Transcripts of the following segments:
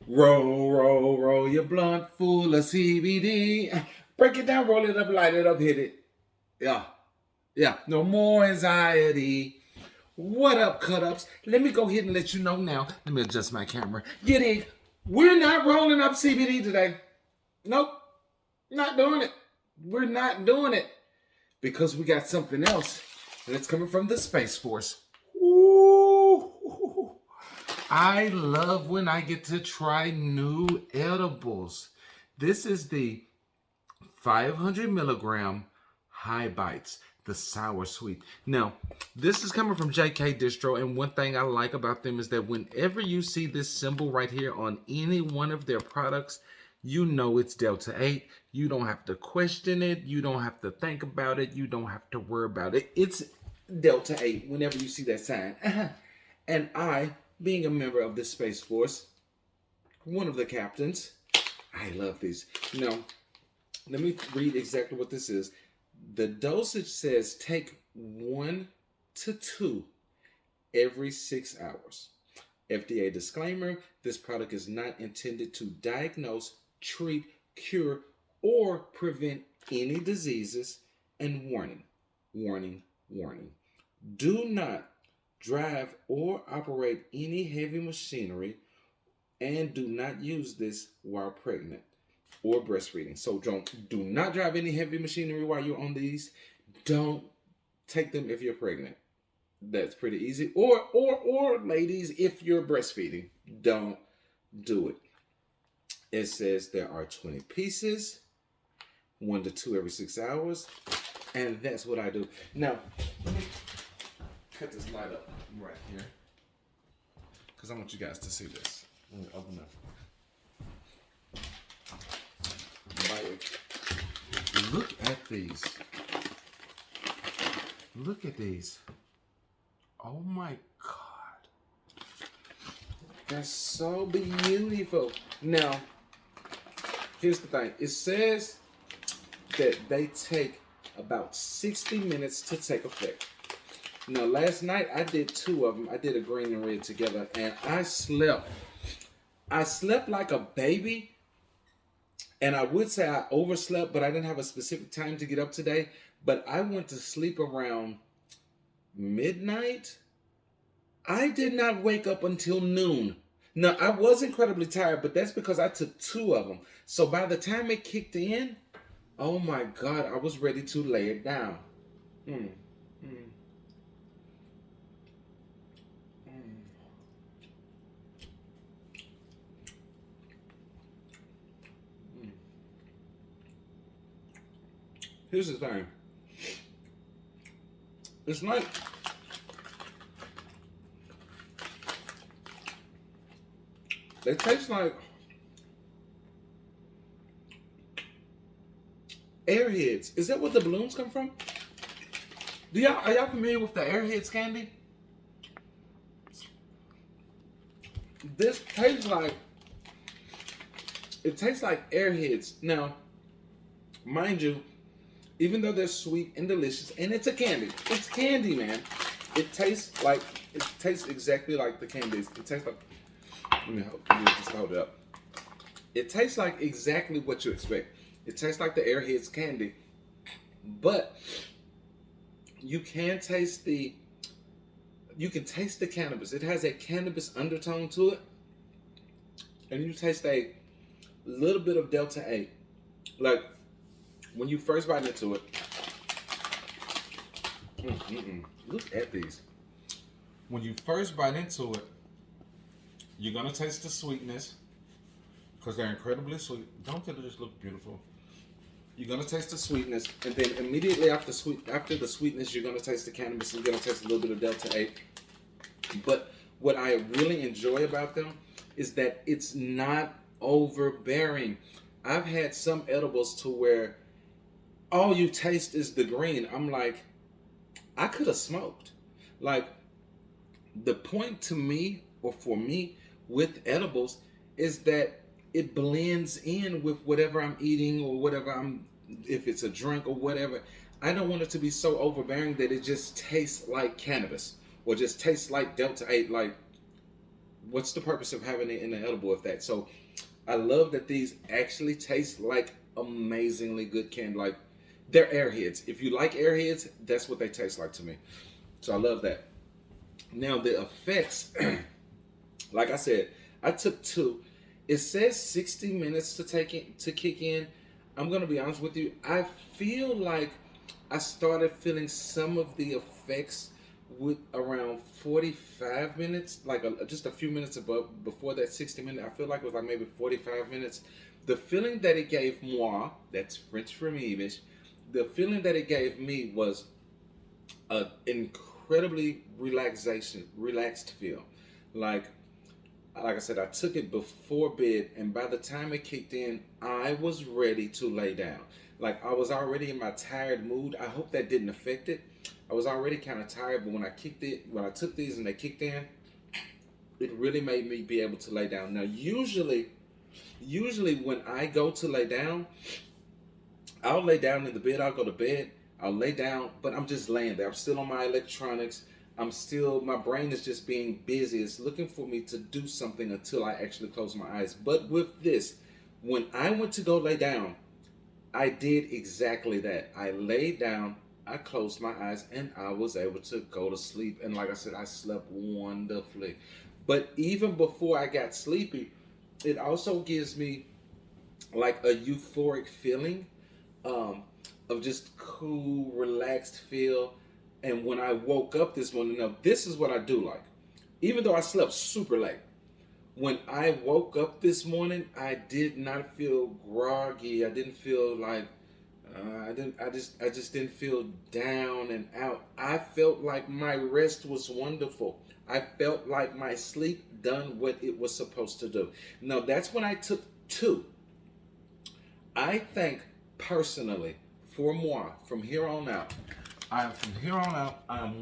Roll, roll, roll your blunt full of CBD. Break it down, roll it up, light it up, hit it. Yeah, yeah. No more anxiety. What up, cut ups? Let me go ahead and let you know now. Let me adjust my camera. Get it. We're not rolling up CBD today. Nope, not doing it. We're not doing it because we got something else, and it's coming from the Space Force. Ooh. I love when I get to try new edibles. This is the 500 milligram high bites, the sour sweet. Now, this is coming from JK Distro, and one thing I like about them is that whenever you see this symbol right here on any one of their products, you know it's Delta 8. You don't have to question it. You don't have to think about it. You don't have to worry about it. It's Delta 8 whenever you see that sign. And I, being a member of the Space Force, one of the captains, I love these. Now, let me read exactly what this is. The dosage says take 1 to 2 every 6 hours. FDA disclaimer, this product is not intended to diagnose, treat, cure, or prevent any diseases. And warning, warning, warning. Do not drive or operate any heavy machinery, and do not use this while pregnant or breastfeeding. So do not drive any heavy machinery while you're on these. Don't take them if you're pregnant. That's pretty easy. Or ladies, if you're breastfeeding, don't do it. It says there are 20 pieces, 1 to 2 every 6 hours, and that's what I do. Now, let me cut this light up right here because I want you guys to see this. Let me open up. Look at these. Look at these. Oh my God. That's so beautiful. Now, here's the thing. It says that they take about 60 minutes to take effect. Now, last night I did 2 of them. I did a green and red together, and I slept. I slept like a baby. And I would say I overslept, but I didn't have a specific time to get up today. But I went to sleep around midnight. I did not wake up until noon. Now, I was incredibly tired, but that's because I took 2 of them. So by the time it kicked in, oh my God, I was ready to lay it down. Mm, mm, mm. Here's the thing. It's like they taste like Airheads. Is that what the balloons come from? Are y'all familiar with the Airheads candy? This tastes like Airheads. Now, mind you, even though they're sweet and delicious, and it's a candy. It's candy, man. It tastes exactly like the candies. It tastes like, let me just hold it up. It tastes like exactly what you expect. It tastes like the Airheads candy, but you can taste the cannabis. It has a cannabis undertone to it, and you taste a little bit of Delta 8. Like, when you first bite into it, look at these. When you first bite into it, you're gonna taste the sweetness because they're incredibly sweet. Don't they just look beautiful? You're gonna taste the sweetness, and then immediately after the sweetness, you're gonna taste the cannabis, and you're gonna taste a little bit of Delta 8. But what I really enjoy about them is that it's not overbearing. I've had some edibles to where all you taste is the green. I'm like, I could have smoked. Like, the point to me, or for me, with edibles is that it blends in with whatever I'm eating or if it's a drink or whatever. I don't want it to be so overbearing that it just tastes like cannabis or just tastes like Delta 8. Like, what's the purpose of having it in the edible if that? So I love that these actually taste like amazingly good candy. Like they're airheads. If you like airheads, that's what they taste like to me. So I love that. Now the effects, like I said, I took two. It says 60 minutes to take it to kick in. I'm gonna be honest with you. I feel like I started feeling some of the effects with around 45 minutes, like just a few minutes above before that 60 minute. I feel like it was like maybe 45 minutes. The feeling that it gave moi, that's French for me, bitch. The feeling that it gave me was a incredibly relaxed feel. Like like I said, I took it before bed, and by the time it kicked in, I was ready to lay down. Like I was already in my tired mood. I hope that didn't affect it. I was already kind of tired, but when I took these and they kicked in, it really made me be able to lay down. Now, usually when I go to lay down, I'll lay down in the bed. I'll go to bed. I'll lay down, but I'm just laying there. I'm still on my electronics. My brain is just being busy. It's looking for me to do something until I actually close my eyes. But with this, when I went to go lay down, I did exactly that. I laid down, I closed my eyes, and I was able to go to sleep. And like I said, I slept wonderfully. But even before I got sleepy, it also gives me like a euphoric feeling um, of just cool, relaxed feel. And when I woke up this morning, now this is what I do like. Even though I slept super late, when I woke up this morning, I did not feel groggy. I didn't feel like I just didn't feel down and out. I felt like my rest was wonderful. I felt like my sleep done what it was supposed to do. Now that's when I took two. I think personally, for moi, from here on out, I am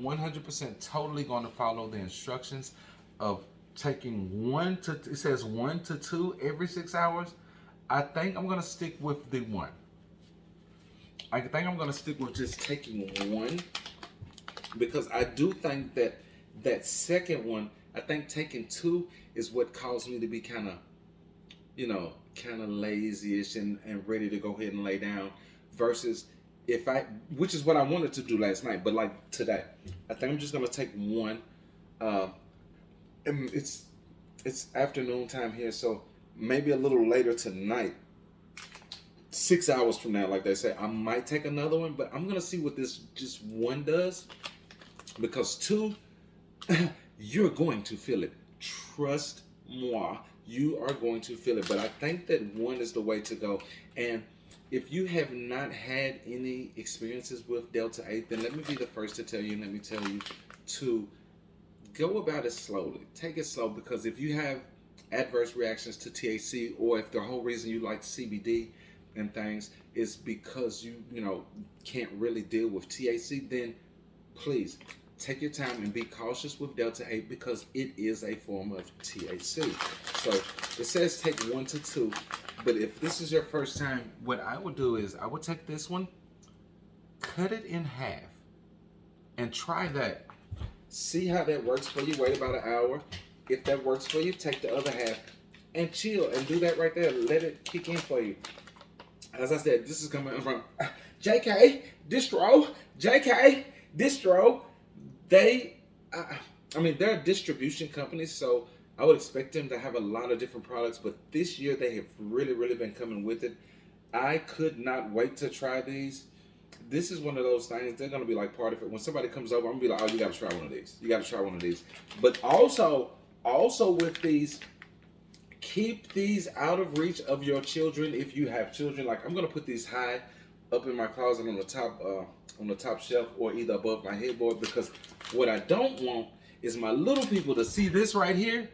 100% totally going to follow the instructions of taking it says 1 to 2 every 6 hours. I think I'm going to stick with the one. I think I'm going to stick with just taking one because I do think that that second one, I think taking two is what caused me to be kind of lazy-ish and ready to go ahead and lay down versus which is what I wanted to do last night, but like today, I think I'm just gonna take one. Uh, and it's afternoon time here, so maybe a little later tonight, 6 hours from now, like they say, I might take another one, but I'm gonna see what this just one does because two, you're going to feel it. Trust moi, you are going to feel it. But I think that one is the way to go. And if you have not had any experiences with Delta 8, then let me be the first to tell you, and let me tell you to go about it slowly. Take it slow because if you have adverse reactions to THC, or if the whole reason you like CBD and things is because you can't really deal with THC, then please take your time and be cautious with Delta 8 because it is a form of THC. So it says take 1 to 2, but if this is your first time, what I would do is I would take this one, cut it in half, and try that. See how that works for you. Wait about an hour. If that works for you, take the other half and chill and do that right there. Let it kick in for you. As I said, this is coming from JK Distro. They're a distribution company, so I would expect them to have a lot of different products, but this year they have really, really been coming with it. I could not wait to try these. This is one of those things, they're going to be like part of it. When somebody comes over, I'm going to be like, oh, you got to try one of these. You got to try one of these. But also with these, keep these out of reach of your children if you have children. Like I'm going to put these high up in my closet on the top shelf or either above my headboard because what I don't want is my little people to see this right here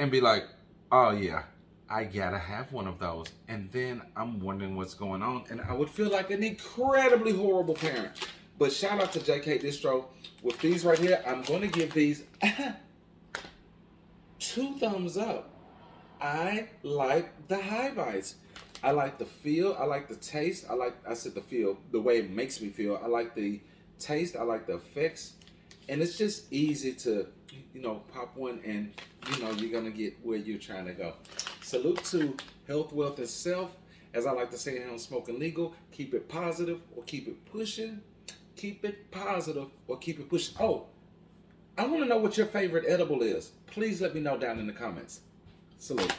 and be like, oh yeah, I gotta have one of those. And then I'm wondering what's going on. And I would feel like an incredibly horrible parent. But shout out to JK Distro. With these right here, I'm gonna give these 2 thumbs up. I like the high bites. I like the feel. I like the taste. I said the feel, the way it makes me feel. I like the taste. I like the effects. And it's just easy to you know, pop one and, you know, you're going to get where you're trying to go. Salute to health, wealth, and self. As I like to say here on Smoking Legal, keep it positive or keep it pushing. Keep it positive or keep it pushing. Oh, I want to know what your favorite edible is. Please let me know down in the comments. Salute.